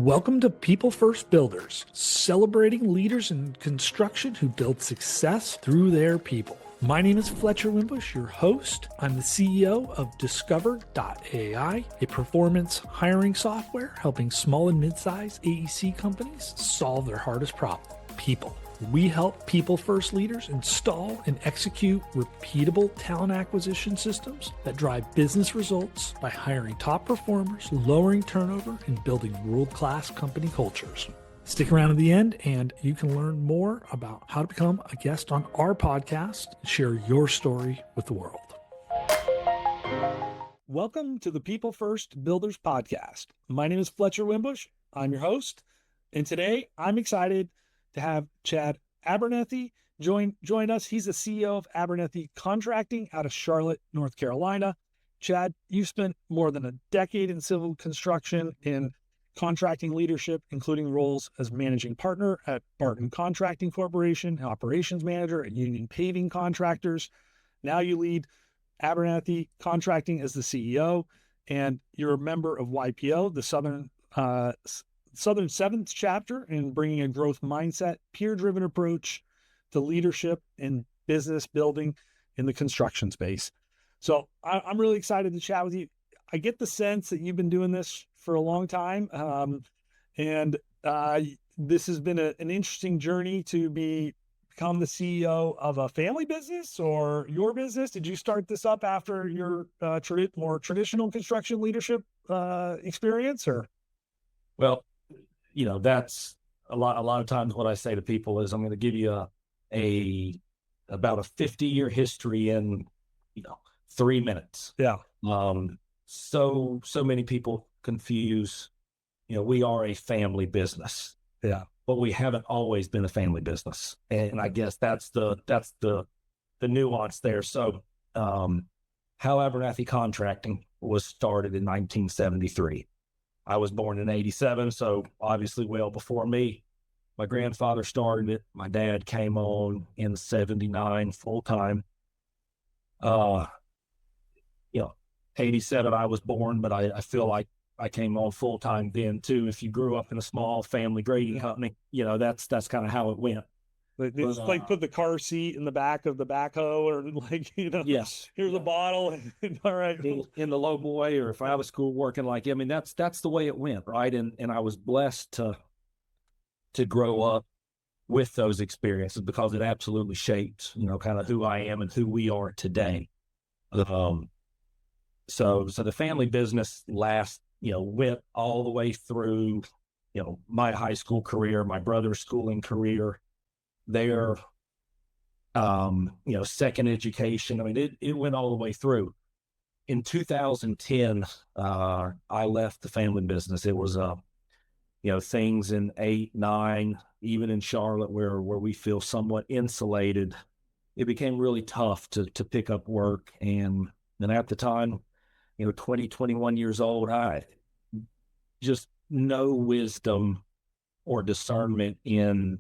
Welcome to People First Builders, celebrating leaders in construction who build success through their people. My name is Fletcher Wimbush, your host. I'm the CEO of Discover.ai, a performance hiring software helping small and mid-sized AEC companies solve their hardest problem, people. We help people first leaders install and execute repeatable talent acquisition systems that drive business results by hiring top performers, lowering turnover, and building world-class company cultures. Stick around to the end and you can learn more about how to become a guest on our podcast and share your story with the world. Welcome to the People First Builders podcast. My name is Fletcher Wimbush. I'm your host. And today I'm excited to have Chad Abernethy join us. He's the CEO of Abernethy Contracting out of Charlotte, North Carolina. Chad, you've spent more than a decade in civil construction and contracting leadership, including roles as managing partner at Barton Contracting Corporation, operations manager at Union Paving Contractors. Now you lead Abernethy Contracting as the CEO, and you're a member of YPO, the Southern Seventh chapter, in bringing a growth mindset, peer-driven approach to leadership and business building in the construction space. So I'm really excited to chat with you. I get the sense that you've been doing this for a long time, and this has been an interesting journey to become the CEO of a family business or your business. Did you start this up after your more traditional construction leadership experience, or? Well, that's a lot of times what I say to people is I'm going to give you about a 50-year history in 3 minutes. Yeah. So many people confuse, we are a family business. Yeah. But we haven't always been a family business. And I guess that's the nuance there. So, how Abernethy Contracting was started in 1973. I was born in 87, so obviously well before me. My grandfather started it. My dad came on in 79 full-time. 87 I was born, but I feel like I came on full-time then too. If you grew up in a small family grading company, that's kind of how it went. They just put the car seat in the back of the backhoe, or yes, here's a bottle. And all right. In the low boy, or if I was school working, that's the way it went. Right. And I was blessed to grow up with those experiences because it absolutely shaped, kind of who I am and who we are today. So the family business went all the way through, my high school career, my brother's schooling career, their, second education. It went all the way through. In 2010, I left the family business. It was, things in 8, 9, even in Charlotte where we feel somewhat insulated, it became really tough to pick up work. And then at the time, 20, 21 years old, I just no wisdom or discernment in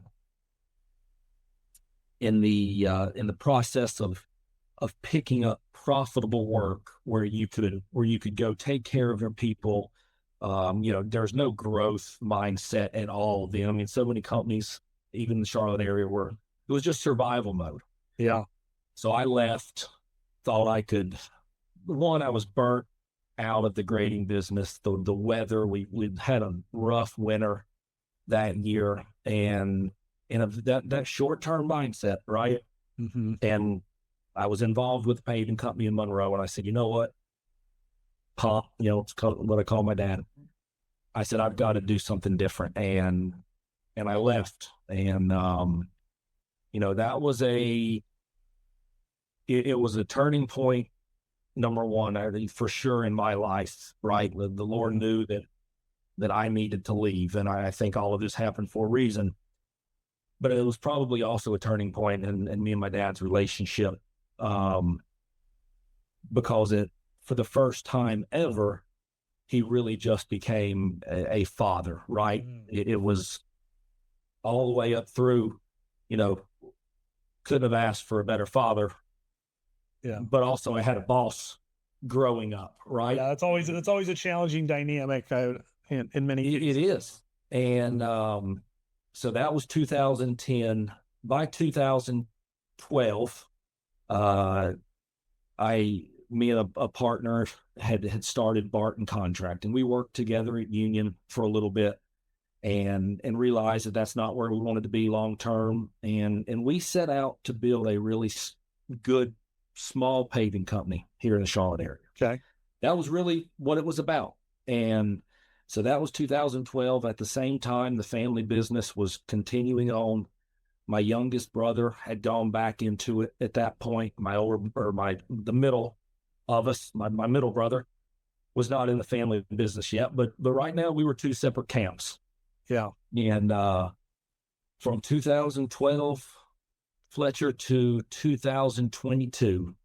the process of picking up profitable work where you could go take care of your people. There's no growth mindset at all. So many companies, even in the Charlotte area, where it was just survival mode. Yeah. So I left, thought I could. I was burnt out of the grading business. The weather, we had a rough winter that year, and that short-term mindset, right? Mm-hmm. And I was involved with a paving company in Monroe, and I said, you know what, Pop, it's what I call my dad. I said, I've got to do something different, and I left, and that was it was a turning point. Number one, I think for sure in my life, right? The Lord knew that I needed to leave, and I think all of this happened for a reason. But it was probably also a turning point in me and my dad's relationship, because for the first time ever, he really just became a father, right? It was all the way up through, couldn't have asked for a better father. Yeah. But also I had a boss growing up, right? Yeah, it's always a challenging dynamic in many cases. It is. And so that was 2010. By 2012, me and a partner had started Barton Contracting. We worked together at Union for a little bit and realized that that's not where we wanted to be long term. And we set out to build a really good small paving company here in the Charlotte area. Okay. That was really what it was about. And so that was 2012. At the same time, the family business was continuing on. My youngest brother had gone back into it at that point. The middle of us, my middle brother, was not in the family business yet. But right now we were two separate camps. Yeah. And from 2012, Fletcher, to 2022,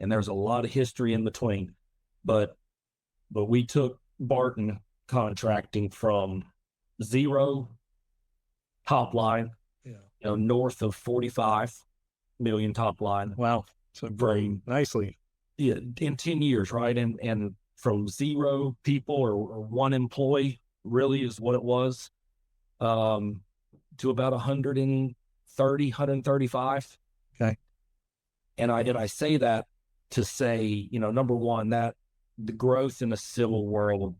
and there's a lot of history in between, but we took Barton Contracting from zero top line, north of 45 million top line. Wow. So very nicely. Yeah, in 10 years, right? And from zero people or one employee really is what it was, to about 130, 135. Okay. And I say that to say, number one, that the growth in the civil world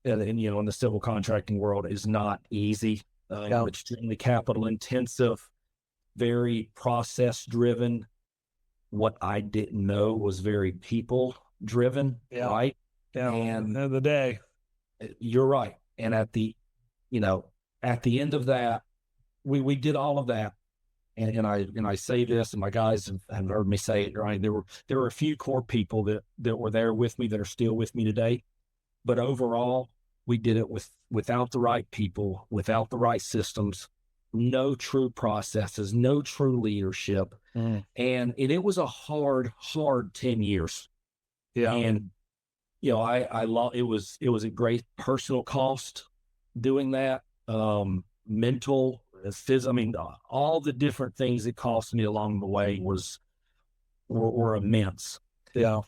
and in the civil contracting world is not easy. Extremely capital intensive, very process driven. What I didn't know was very people driven, right? Yeah. And at the end of the day, you're right. And at the end of that, we did all of that. And I say this, and my guys have heard me say it, right? There were a few core people that were there with me that are still with me today. But overall, we did it without the right people, without the right systems, no true processes, no true leadership. And it was a hard 10 years. Yeah. And, it was a great personal cost doing that, mental, physical, all the different things it cost me along the way were immense. Yeah.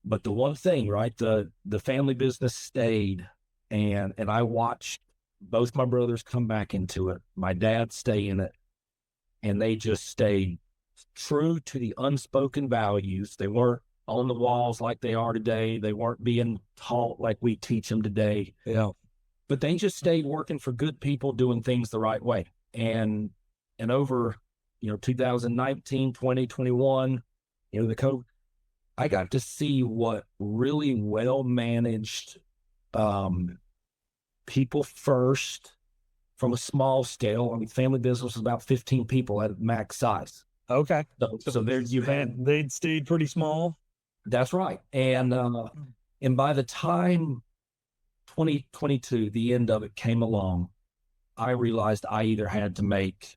But the one thing, right, the family business stayed, and I watched both my brothers come back into it, my dad stay in it, and they just stayed true to the unspoken values. They weren't on the walls like they are today. They weren't being taught like we teach them today. Yeah. But they just stayed working for good people, doing things the right way. And over, 2019, 2021, the COVID, I got to see what really well-managed, people first from a small scale. I mean, family business was about 15 people at max size. Okay. So there you had. They'd stayed pretty small. That's right. And by the time 2022, the end of it came along, I realized I either had to make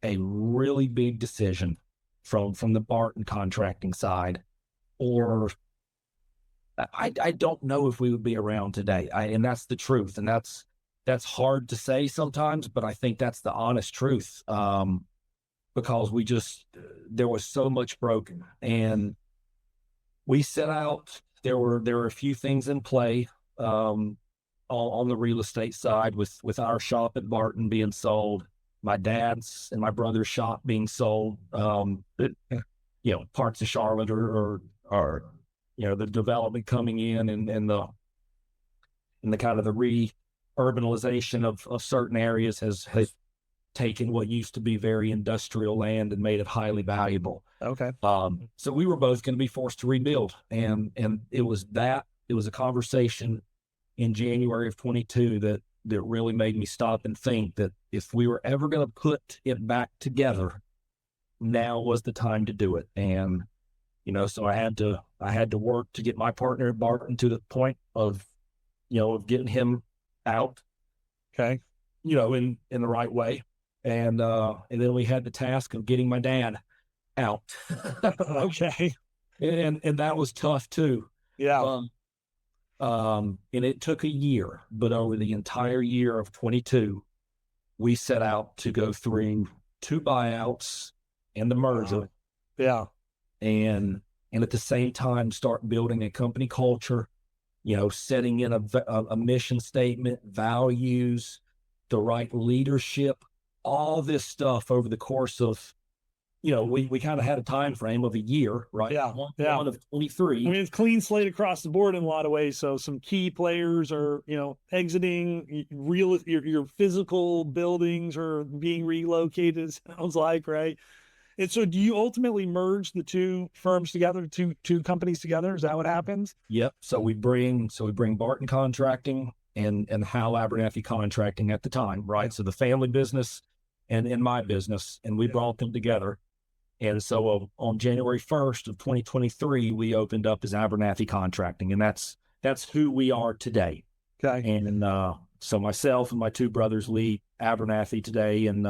a really big decision from the Barton Contracting side, or I don't know if we would be around today. And that's the truth. And that's hard to say sometimes, but I think that's the honest truth. Because there was so much broken, and we set out, there were a few things in play, on the real estate side with our shop at Barton being sold, my dad's and my brother's shop being sold, parts of Charlotte or the development coming in and the kind of the re-urbanization of certain areas has taken what used to be very industrial land and made it highly valuable. Okay. So we were both going to be forced to rebuild. And it was a conversation in January of 22 that really made me stop and think that if we were ever going to put it back together, now was the time to do it. And, so I had to work to get my partner at Barton to the point of getting him out. Okay. In the right way. And then we had the task of getting my dad out. Okay. And that was tough too. Yeah. And it took a year, but over the entire year of 22, we set out to go through 2 buyouts and the merger. Yeah. And at the same time, start building a company culture, setting in a mission statement, values, the right leadership, all this stuff over the course of, we kind of had a time frame of a year, right? Yeah. One of 23. I mean, it's clean slate across the board in a lot of ways. So some key players are, exiting. Your physical buildings are being relocated, it sounds like, right? And so do you ultimately merge the two firms together, two companies together? Is that what happens? Yep. So we bring Barton Contracting and Hal Abernethy Contracting at the time, right? So the family business and my business, and we brought them together. And so on January 1st of 2023, we opened up as Abernethy Contracting, and that's who we are today. Okay. And so myself and my two brothers lead Abernethy today. And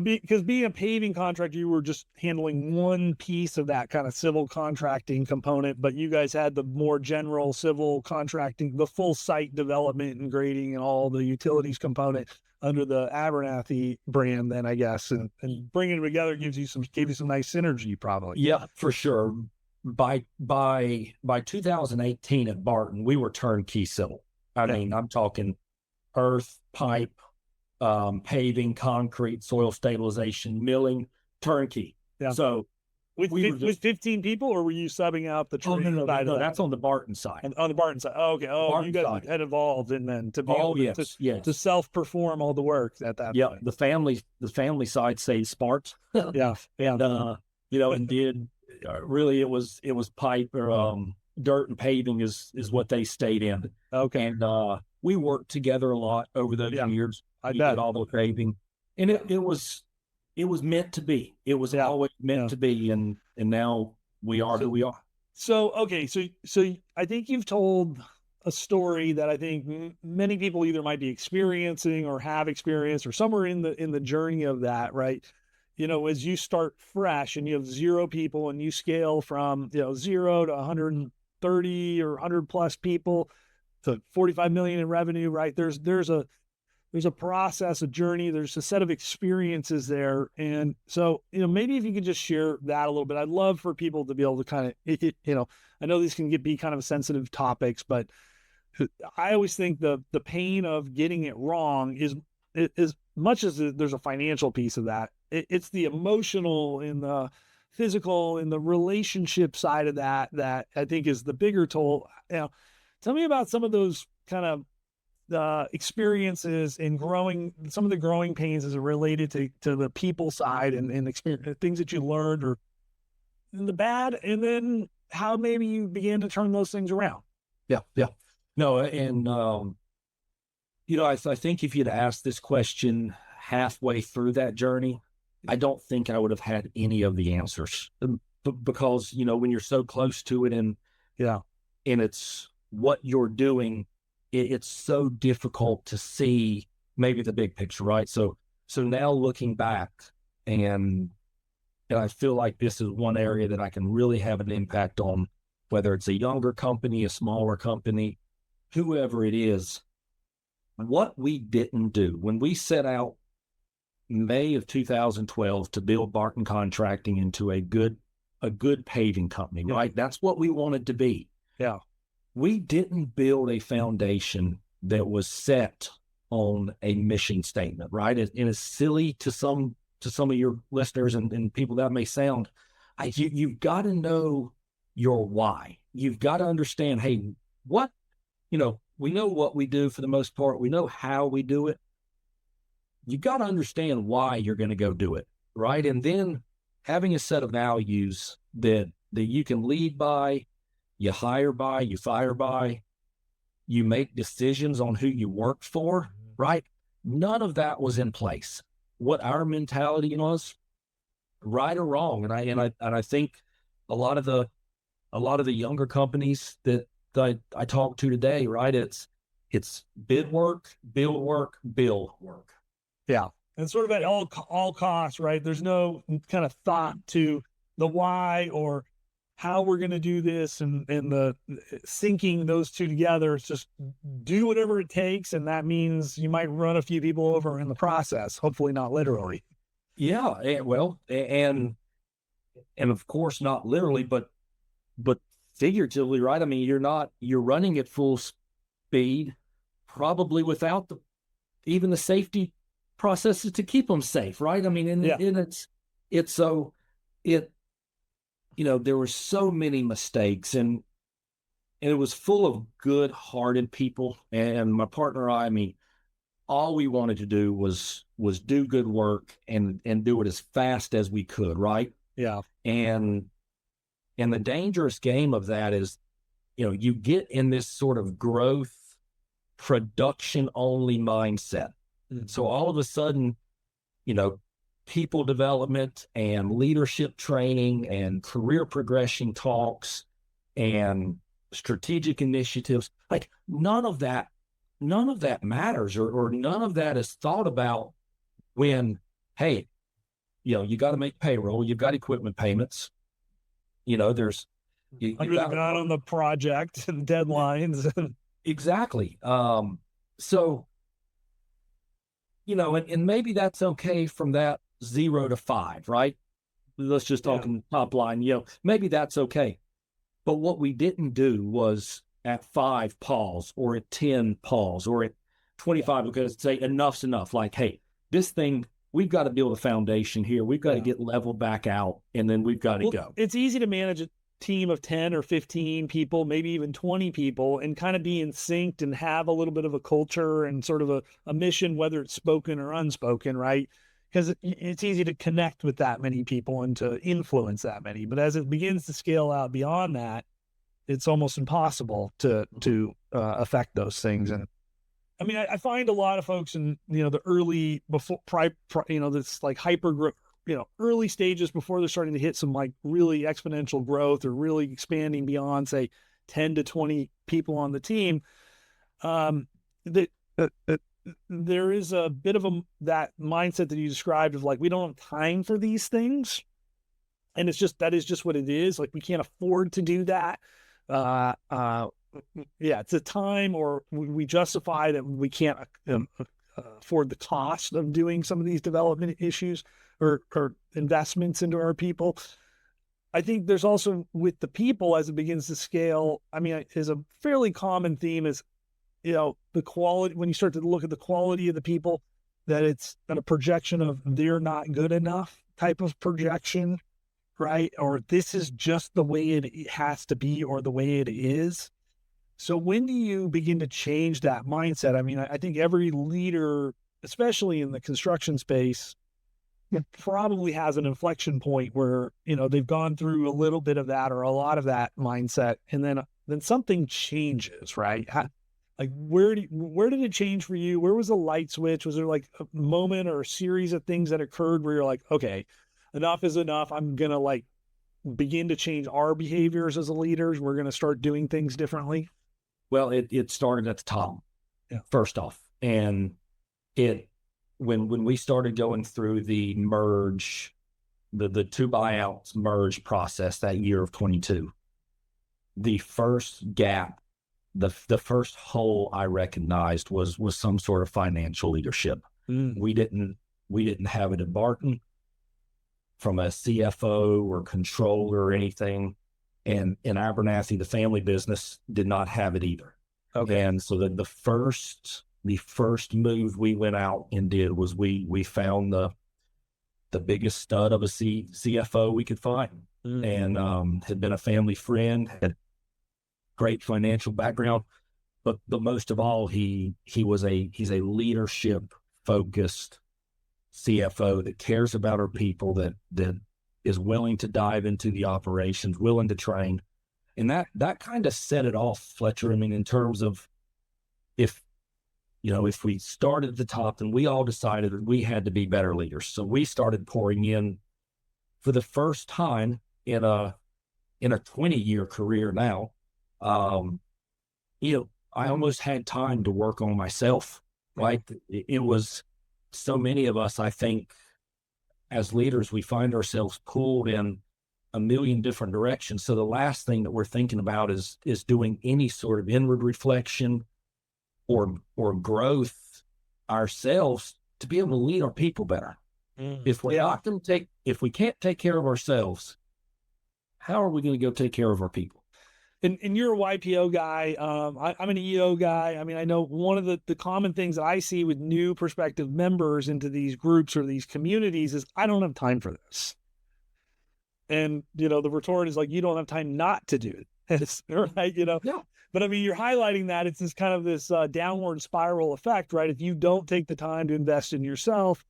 because being a paving contractor, you were just handling one piece of that kind of civil contracting component, but you guys had the more general civil contracting, the full site development and grading and all the utilities component under the Abernethy brand, then I guess, and bringing them together gave you some nice synergy, probably. Yeah, for sure. By 2018 at Barton, we were turnkey civil. I mean, I'm talking earth, pipe, paving, concrete, soil stabilization, milling, turnkey. Yeah. So with 15 people, or were you subbing out the trade? No, that's on the Barton side. On the Barton side. Oh, okay. Oh, Barton you guys side. had involved in then to be to self-perform all the work at that point. The family side saved sparks. Yeah. And and did really it was pipe or dirt and paving is what they stayed in. Okay. And we worked together a lot over those years. I bet. All the paving, and it was meant to be. It was always meant to be, and now we are who we are. So okay, so I think you've told a story that I think many people either might be experiencing or have experienced or somewhere in the journey of that, right? As you start fresh and you have 0 people and you scale from 0 to 130 or 100 plus people to 45 million in revenue, right? There's a process, a journey, there's a set of experiences there. And so, maybe if you could just share that a little bit, I'd love for people to be able to kind of, I know these can be kind of sensitive topics, but I always think the pain of getting it wrong is as much as there's a financial piece of that, it's the emotional and the physical and the relationship side of that I think is the bigger toll. Tell me about some of those kind of experiences in some of the growing pains as it related to the people side and experience, things that you learned or in the bad, and then how maybe you began to turn those things around. Yeah. No, and I think if you'd asked this question halfway through that journey, I don't think I would have had any of the answers, because when you're so close to it and it's what you're doing, it's so difficult to see maybe the big picture, right? So now looking back, and I feel like this is one area that I can really have an impact on, whether it's a younger company, a smaller company, whoever it is. What we didn't do when we set out May of 2012 to build Barton Contracting into a good paving company, right? That's what we wanted to be. Yeah. We didn't build a foundation that was set on a mission statement, right? And as silly to some of your listeners and people that may sound, you've got to know your why. You've got to understand, hey, we know what we do for the most part. We know how we do it. You got to understand why you're going to go do it, right? And then having a set of values that you can lead by, you hire by, you fire by, you make decisions on who you work for, right? None of that was in place. What our mentality was, right or wrong, and I think a lot of the younger companies that I talk to today, right? It's bid work, build work, bill work. Yeah. And sort of at all costs, right? There's no kind of thought to the why or how we're going to do this and the syncing those two together. It's just do whatever it takes. And that means you might run a few people over in the process, hopefully not literally. Yeah. And of course, not literally, but figuratively, right? I mean, you're running at full speed, probably without even the safety processes to keep them safe, right? I mean, and it's so it, there were so many mistakes, and it was full of good-hearted people. And my partner and I mean, all we wanted to do was do good work and do it as fast as we could, right? Yeah. And the dangerous game of that is, you get in this sort of growth, production-only mindset. Mm-hmm. So all of a sudden, people development and leadership training and career progression talks and strategic initiatives, like none of that matters, or none of that is thought about when, hey, you got to make payroll, you've got equipment payments, there's under the gun on the project and deadlines. Exactly. So, and maybe that's okay from that 0 to 5, right? Let's just talk in top line, maybe that's okay. But what we didn't do was at 5 pause, or at 10 pause, or at 25, because say enough's enough. Like, hey, this thing, we've got to build a foundation here. We've got to get leveled back out, and then we've got to go. It's easy to manage a team of 10 or 15 people, maybe even 20 people, and kind of be in sync and have a little bit of a culture and sort of a mission, whether it's spoken or unspoken, right? Because it's easy to connect with that many people and to influence that many. But as it begins to scale out beyond that, it's almost impossible to affect those things. And I mean, I find a lot of folks in, the early, this like hyper growth, early stages before they're starting to hit some like really exponential growth or really expanding beyond, say, 10 to 20 people on the team. There is a bit of that mindset that you described of like, we don't have time for these things. And that is just what it is. Like, we can't afford to do that. It's a time, or we justify that we can't afford the cost of doing some of these development issues or investments into our people. I think there's also with the people, as it begins to scale, I mean, is a fairly common theme is, the quality, when you start to look at the quality of the people, that it's a projection of they're not good enough type of projection, right? Or this is just the way it has to be, or the way it is. So when do you begin to change that mindset? I mean, I think every leader, especially in the construction space, probably has an inflection point where, they've gone through a little bit of that or a lot of that mindset, and then something changes, right? Where did it change for you? Where was the light switch? Was there like a moment or a series of things that occurred where you're like, okay, enough is enough. I'm going to begin to change our behaviors as leaders. We're going to start doing things differently. Well, it started at the top, first off. And when we started going through the merge, the 2 buyouts merge process that year of 22, the first gap, the first hole I recognized was some sort of financial leadership. We didn't have it at Barton from a CFO or controller or anything. And in Abernethy, the family business, did not have it either. Okay. And so the first move we went out and did was we found the biggest stud of a CFO we could find, and had been a family friend, had great financial background, but most of all, he's a leadership focused CFO that cares about our people, that is willing to dive into the operations, willing to train. And that kind of set it off, Fletcher. I mean, in terms of if we started at the top, then we all decided that we had to be better leaders. So we started pouring in for the first time in a 20-year career now. I almost had time to work on myself, right? It was so many of us, I think, as leaders, we find ourselves pulled in a million different directions. So the last thing that we're thinking about is doing any sort of inward reflection or growth ourselves to be able to lead our people better. If we can't take care of ourselves, how are we going to go take care of our people? And you're a YPO guy. I'm an EO guy. I mean, I know one of the common things that I see with new prospective members into these groups or these communities is I don't have time for this. And, the retort is like, you don't have time not to do it. Right. Yeah. But I mean, you're highlighting that it's this kind of this downward spiral effect, right? If you don't take the time to invest in yourself,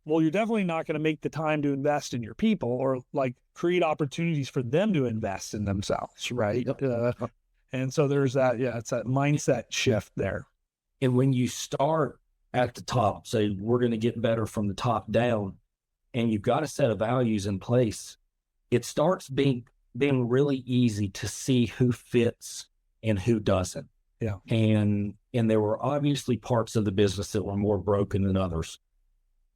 well, you're definitely not going to make the time to invest in your people or like create opportunities for them to invest in themselves, right? And so there's that, it's that mindset shift there. And when you start at the top, say we're going to get better from the top down, and you've got a set of values in place, it starts being really easy to see who fits and who doesn't. Yeah. And there were obviously parts of the business that were more broken than others.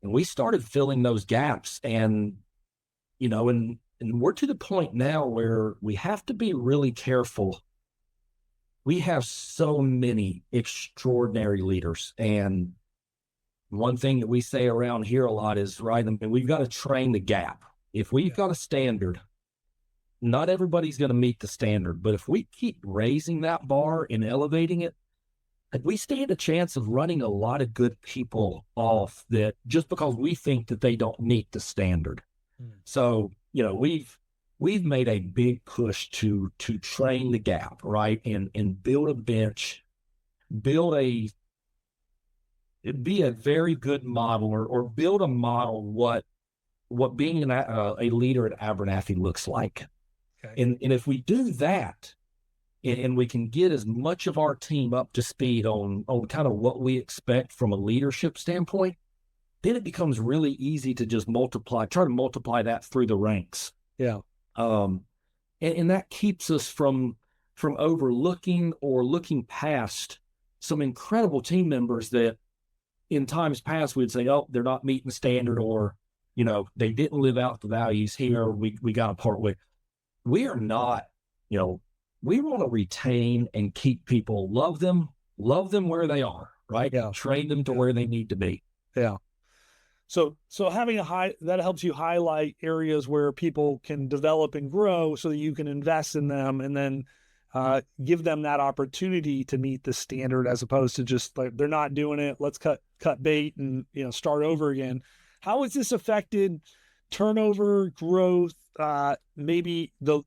And we started filling those gaps, and we're to the point now where we have to be really careful. We have so many extraordinary leaders. And one thing that we say around here a lot is, right, I mean, we've got to train the gap. If we've got a standard, not everybody's going to meet the standard, but if we keep raising that bar and elevating it, we stand a chance of running a lot of good people off that just because we think that they don't meet the standard. So, we've made a big push to train the gap, right? And build a bench, be a very good model or build a model what being a leader at Abernethy looks like. Okay. And if we do that, and we can get as much of our team up to speed on kind of what we expect from a leadership standpoint, then it becomes really easy to just try to multiply that through the ranks. Yeah. And that keeps us from overlooking or looking past some incredible team members that in times past we'd say, oh, they're not meeting the standard, or, they didn't live out the values here. We got to part with. We are not, we want to retain and keep people, love them where they are, right? Yeah. Train them to where they need to be. Yeah. So having that helps you highlight areas where people can develop and grow so that you can invest in them and then give them that opportunity to meet the standard, as opposed to just like, they're not doing it, let's cut bait and, start over again. How has this affected turnover, growth, maybe the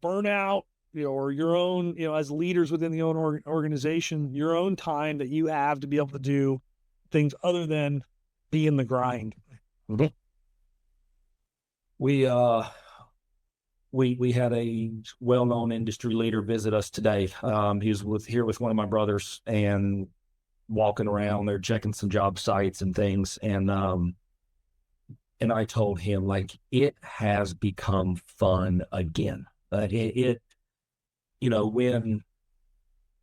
burnout, or your own, as leaders within the own organization, your own time that you have to be able to do things other than be in the grind? Mm-hmm. We had a well-known industry leader visit us today. He was here with one of my brothers and walking around. They're checking some job sites and things. And I told him, like, it has become fun again. When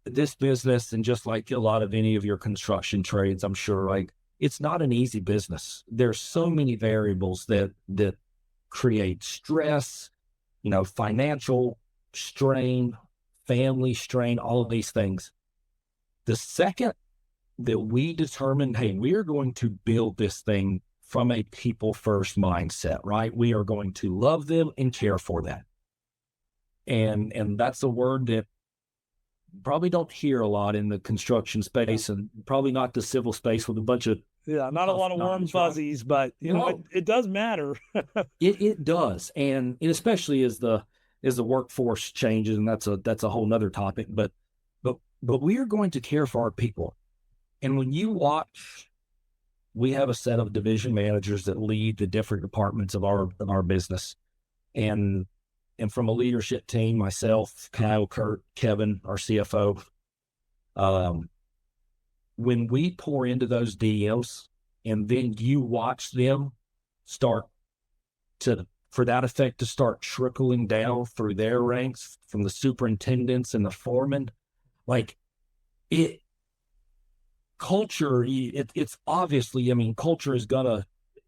this business, and just like a lot of any of your construction trades, I'm sure, like, it's not an easy business. There's so many variables that create stress, financial strain, family strain, all of these things. The second that we determined, hey, we are going to build this thing from a people first mindset, right? We are going to love them and care for them. And that's a word that probably don't hear a lot in the construction space, and probably not the civil space with a bunch of not a lot of warm fuzzies, but it does matter. It does, and especially as the workforce changes, and that's a whole nother topic. But we are going to care for our people, and when you watch, we have a set of division managers that lead the different departments of our business, and from a leadership team, myself, Kyle, Kurt, Kevin, our CFO, when we pour into those DMs and then you watch them start for that effect to start trickling down through their ranks from the superintendents and the foremen, like culture, it's obviously, I mean, culture is going to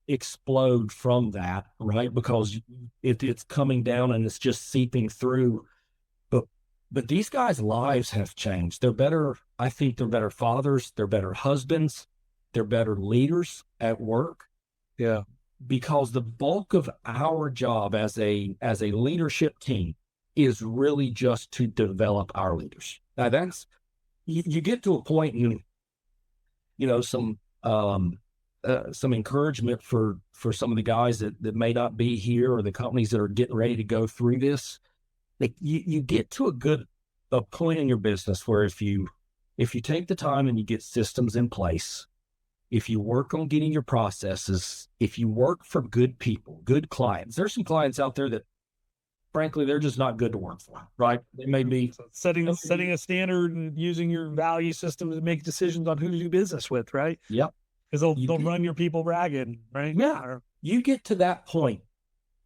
explode from that, right? Because it's coming down and it's just seeping through. But these guys' lives have changed. I think they're better fathers, they're better husbands, they're better leaders at work. Yeah. Because the bulk of our job as a leadership team is really just to develop our leaders. Now that's, you get to a point in, some encouragement for some of the guys that may not be here, or the companies that are getting ready to go through this. Like you get to a point in your business where if you take the time and you get systems in place, if you work on getting your processes, if you work for good people, good clients, there's some clients out there that frankly, they're just not good to work for, right? They may be setting a standard and using your value system to make decisions on who to do business with, right? Yep. Because they'll run your people ragged, right? Yeah. You get to that point,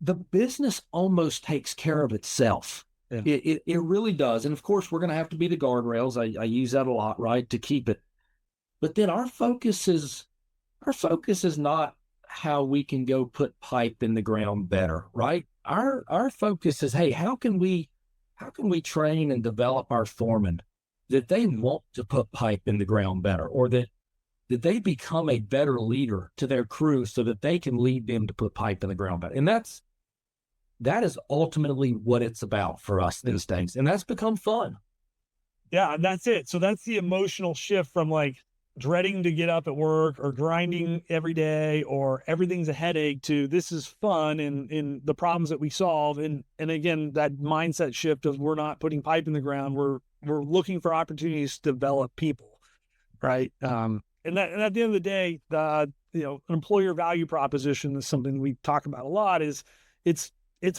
the business almost takes care of itself. Yeah. It really does. And of course, we're going to have to be the guardrails. I use that a lot, right, to keep it. But then our focus is not how we can go put pipe in the ground better, right? Our focus is, hey, how can we train and develop our foremen that they want to put pipe in the ground better, or that they become a better leader to their crew so that they can lead them to put pipe in the ground better. And that is ultimately what it's about for us these days. And that's become fun. Yeah, that's it. So that's the emotional shift from like dreading to get up at work or grinding every day or everything's a headache to this is fun and the problems that we solve. And again, that mindset shift of we're not putting pipe in the ground. We're looking for opportunities to develop people. Right. And at the end of the day, an employer value proposition is something we talk about a lot. It's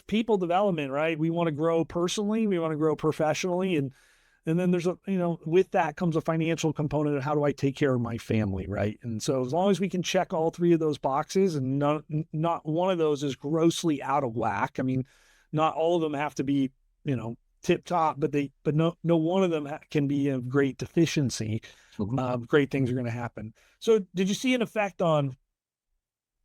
people development, right? We want to grow personally, we want to grow professionally, and then there's with that comes a financial component of how do I take care of my family, right? And so as long as we can check all three of those boxes, and not one of those is grossly out of whack. I mean, not all of them have to be tip top, but no one of them can be of great deficiency. Great things are going to happen. So did you see an effect on,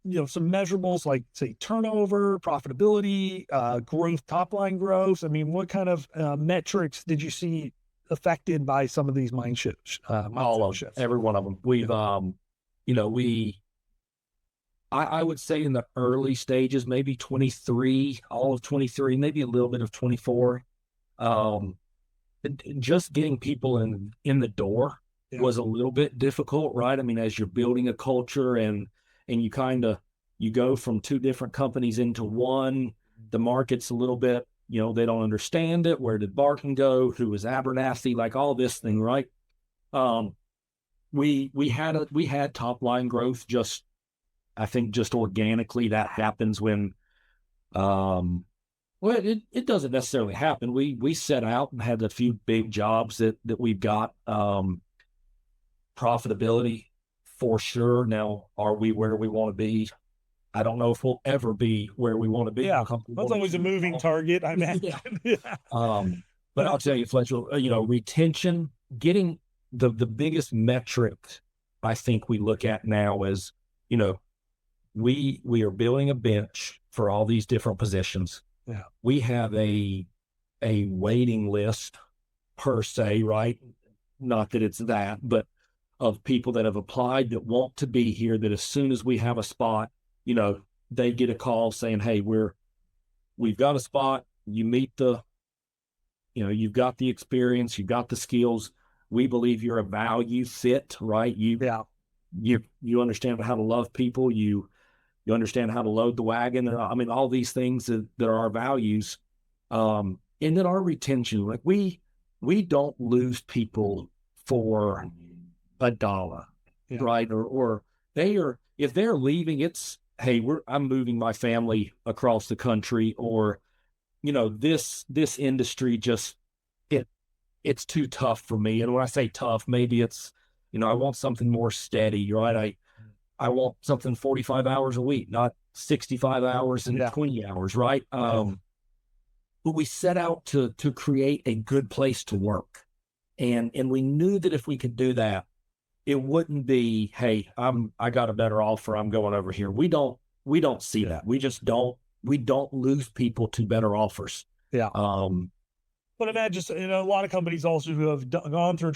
some measurables like say turnover, profitability, growth, top line growth? I mean, what kind of metrics did you see affected by some of these mind shifts? All of them, every one of them. We've, I would say in the early stages, maybe 23, all of 23, maybe a little bit of 24, just getting people in the door was a little bit difficult, right? I mean, as you're building a culture and you go from two different companies into one, the market's a little bit, they don't understand it. Where did Barton go? Who was Abernethy? Like all this thing, right? We had top line growth, I think just organically. That happens when, it doesn't necessarily happen. We set out and had a few big jobs that we've got, profitability for sure. Now, are we where we want to be? I don't know if we'll ever be where we want to be. Yeah, that's always a moving target, I imagine. Yeah. But I'll tell you, Fletcher, retention, getting the biggest metric I think we look at now is, we are building a bench for all these different positions. Yeah. We have a waiting list per se, right? Not that it's that, but of people that have applied that want to be here, that as soon as we have a spot, they get a call saying, hey, we've got a spot. You meet you've got the experience, you've got the skills. We believe you're a value fit, right? You understand how to love people. You understand how to load the wagon. I mean, all these things that are our values. And then our retention, like we don't lose people for $1, right? Or if they're leaving, it's, hey, I'm moving my family across the country, or, this industry just, it's too tough for me. And when I say tough, maybe it's, I want something more steady, right? I want something 45 hours a week, not 65 hours and 20 hours, right? But we set out to create a good place to work. And we knew that if we could do that, it wouldn't be, hey, I got a better offer, I'm going over here. We don't see that. We just don't lose people to better offers. Yeah. But imagine, a lot of companies also who have gone through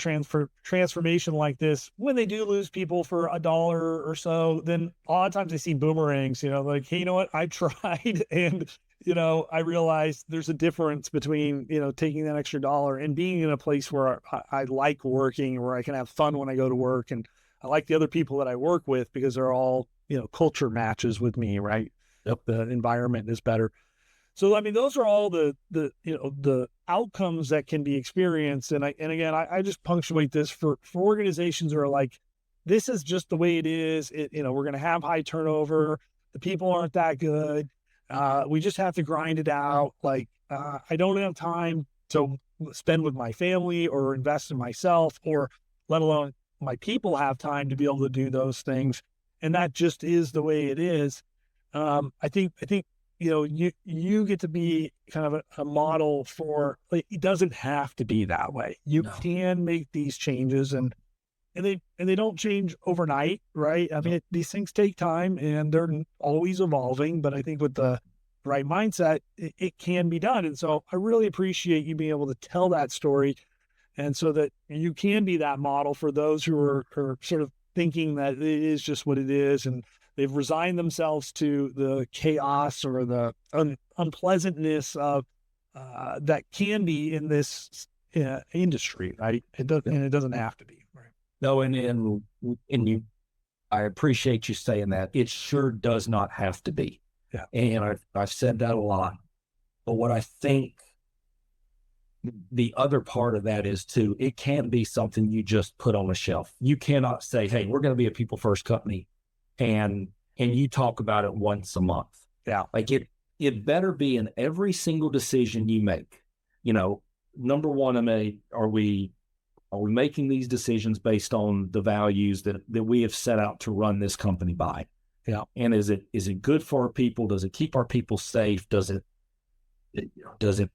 transformation like this, when they do lose people for $1 or so, then a lot of times they see boomerangs, like, hey, you know what? I tried and I realized there's a difference between, taking that extra dollar and being in a place where I like working, where I can have fun when I go to work. And I like the other people that I work with because they're all, culture matches with me, right? Yep. The environment is better. So, I mean, those are all the outcomes that can be experienced. And again, I just punctuate this for organizations that are like, this is just the way it is. We're going to have high turnover. The people aren't that good. We just have to grind it out. Like, I don't have time to spend with my family or invest in myself, or let alone my people have time to be able to do those things. And that just is the way it is. I think, you get to be kind of a model for, like, it doesn't have to be that way. You can make these changes and they don't change overnight, right? I mean, these things take time and they're always evolving, but I think with the right mindset, it can be done. And so I really appreciate you being able to tell that story, and so that you can be that model for those who are sort of thinking that it is just what it is, and they've resigned themselves to the chaos or the unpleasantness of that can be in this industry, right? It doesn't have to be, right? No, and you, I appreciate you saying that. It sure does not have to be. Yeah. And I've said that a lot. But what I think the other part of that is too, it can't be something you just put on a shelf. You cannot say, hey, we're going to be a people first company, and you talk about it once a month. Yeah. Like it better be in every single decision you make. Number one, are we making these decisions based on the values that we have set out to run this company by? Yeah. And is it good for our people? Does it keep our people safe? Does it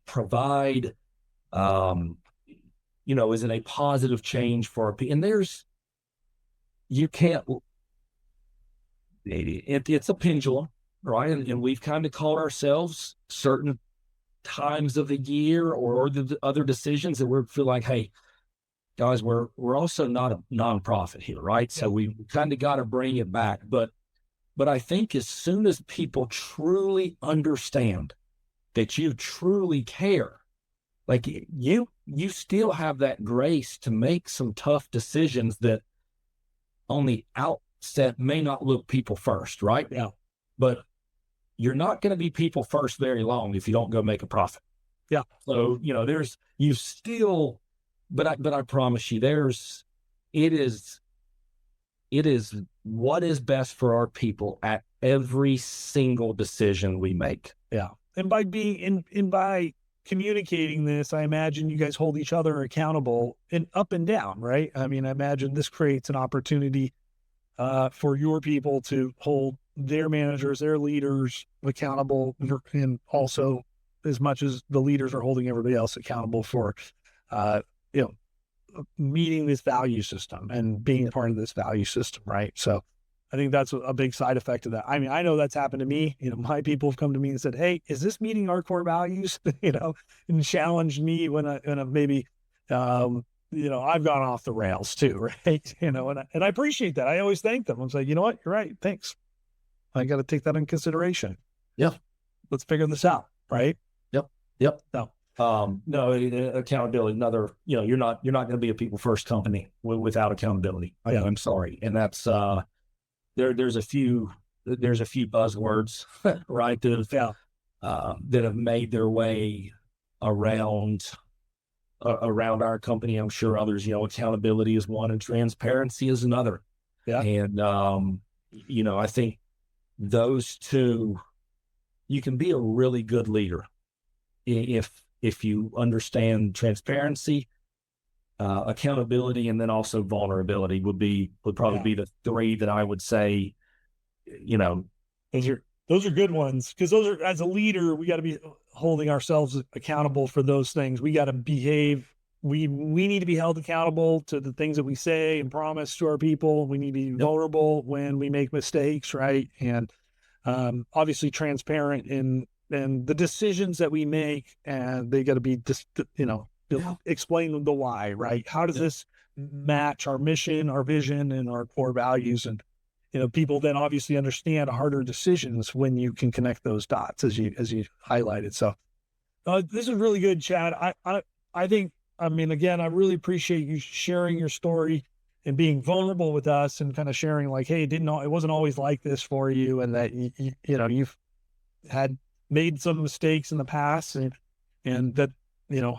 provide, is it a positive change for our people? And it's a pendulum, right? And we've kind of called ourselves certain times of the year or the other decisions that we feel like, hey, guys, we're also not a nonprofit here, right? So we kind of got to bring it back. But I think as soon as people truly understand that you truly care, like you still have that grace to make some tough decisions that on the outset may not look people first, right? Yeah. But you're not going to be people first very long if you don't go make a profit. Yeah. So, but I promise you, it is what is best for our people at every single decision we make. Yeah. And by being by communicating this, I imagine you guys hold each other accountable and up and down, right? I mean, I imagine this creates an opportunity for your people to hold their managers, their leaders accountable, and also as much as the leaders are holding everybody else accountable for, meeting this value system and being a part of this value system, right? So I think that's a big side effect of that. I mean, I know that's happened to me. My people have come to me and said, hey, is this meeting our core values? And challenged me when I maybe, I've gone off the rails too, right? And I appreciate that. I always thank them. I'm like, you know what? You're right. Thanks. I got to take that in consideration. Yeah. Let's figure this out, right? Yep. No, accountability. Another, you're not going to be a people first company without accountability. I'm sorry. And that's, there's a few buzzwords, right? That have made their way around our company. I'm sure others, accountability is one and transparency is another. Yeah. And, I think those two, you can be a really good leader if you understand transparency, accountability, and then also vulnerability would probably be the three that I would say, those are good ones, because those are, as a leader, we got to be holding ourselves accountable for those things. We got to behave. We need to be held accountable to the things that we say and promise to our people. We need to be vulnerable when we make mistakes, right? And obviously transparent in the decisions that we make, and they got to be explain the why, right? How does this match our mission, our vision, and our core values? And people then obviously understand harder decisions when you can connect those dots, as you highlighted. So this is really good, Chad. I think, again, I really appreciate you sharing your story and being vulnerable with us and kind of sharing like, hey, it wasn't always like this for you, and that you've had made some mistakes in the past, and that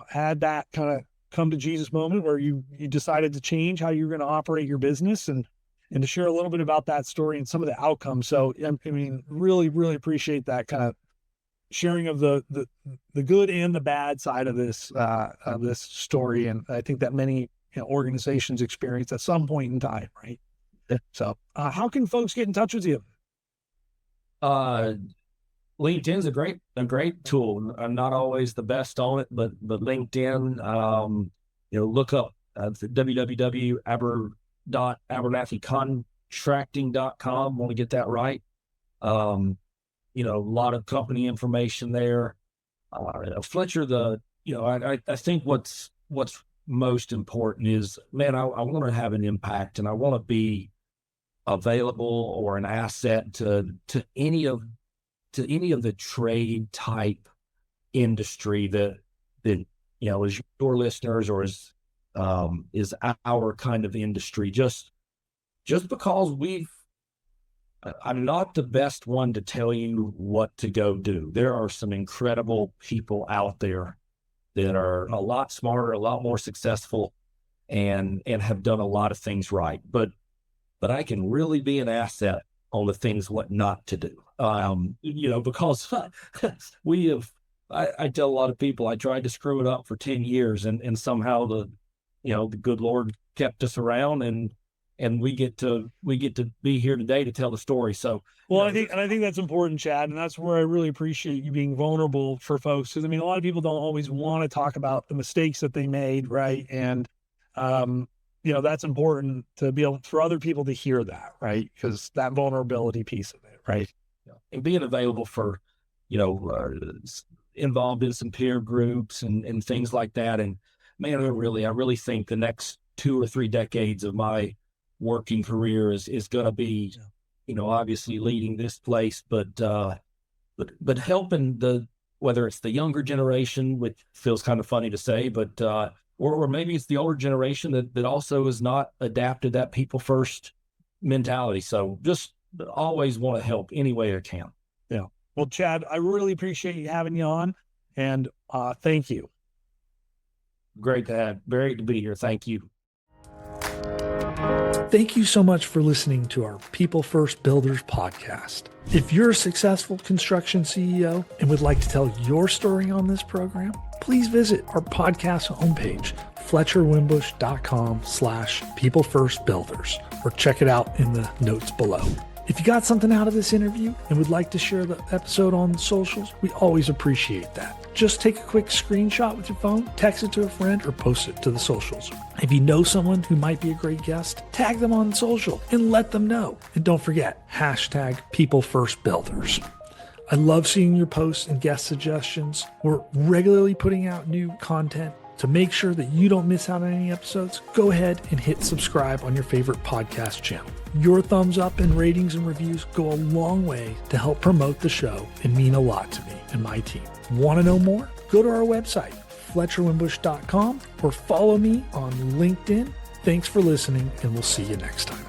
had that kind of come to Jesus moment where you decided to change how you're going to operate your business, and to share a little bit about that story and some of the outcomes. So really, really appreciate that kind of sharing of the good and the bad side of this story. And I think that many organizations experience at some point in time, right? So how can folks get in touch with you? LinkedIn's a great tool. I'm not always the best on it, but LinkedIn, look up www.abernethycontracting.com. Want to get that right. A lot of company information there. Fletcher, I think what's most important is, man, I want to have an impact, and I want to be available or an asset to any of the trade type industry that is your listeners, or is our kind of industry. Just because I'm not the best one to tell you what to go do. There are some incredible people out there that are a lot smarter, a lot more successful, and have done a lot of things right. But I can really be an asset on the things what not to do. Because I tell a lot of people I tried to screw it up for 10 years, and somehow the good Lord kept us around, and we get to be here today to tell the story. So, well, I think that's important, Chad, and that's where I really appreciate you being vulnerable for folks. Because a lot of people don't always want to talk about the mistakes that they made, right? And that's important to be able for other people to hear that, right? Because that vulnerability piece of it, right? And being available for, involved in some peer groups and things like that. And man, I really think the next 2 or 3 decades of my working career is going to be, obviously leading this place, but helping whether it's the younger generation, which feels kind of funny to say, but, or maybe it's the older generation that also has not adapted that people first mentality. So just always want to help any way I can. Yeah. Well, Chad, I really appreciate you having you on, and thank you. Great to be here. Thank you. Thank you so much for listening to our People First Builders podcast. If you're a successful construction CEO and would like to tell your story on this program, please visit our podcast homepage, FletcherWimbush.com/peoplefirstbuilders, or check it out in the notes below. If you got something out of this interview and would like to share the episode on socials, we always appreciate that. Just take a quick screenshot with your phone, text it to a friend, or post it to the socials. If you know someone who might be a great guest, tag them on social and let them know. And don't forget, #PeopleFirstBuilders. I love seeing your posts and guest suggestions. We're regularly putting out new content. To make sure that you don't miss out on any episodes, go ahead and hit subscribe on your favorite podcast channel. Your thumbs up and ratings and reviews go a long way to help promote the show and mean a lot to me and my team. Want to know more? Go to our website, FletcherWimbush.com, or follow me on LinkedIn. Thanks for listening, and we'll see you next time.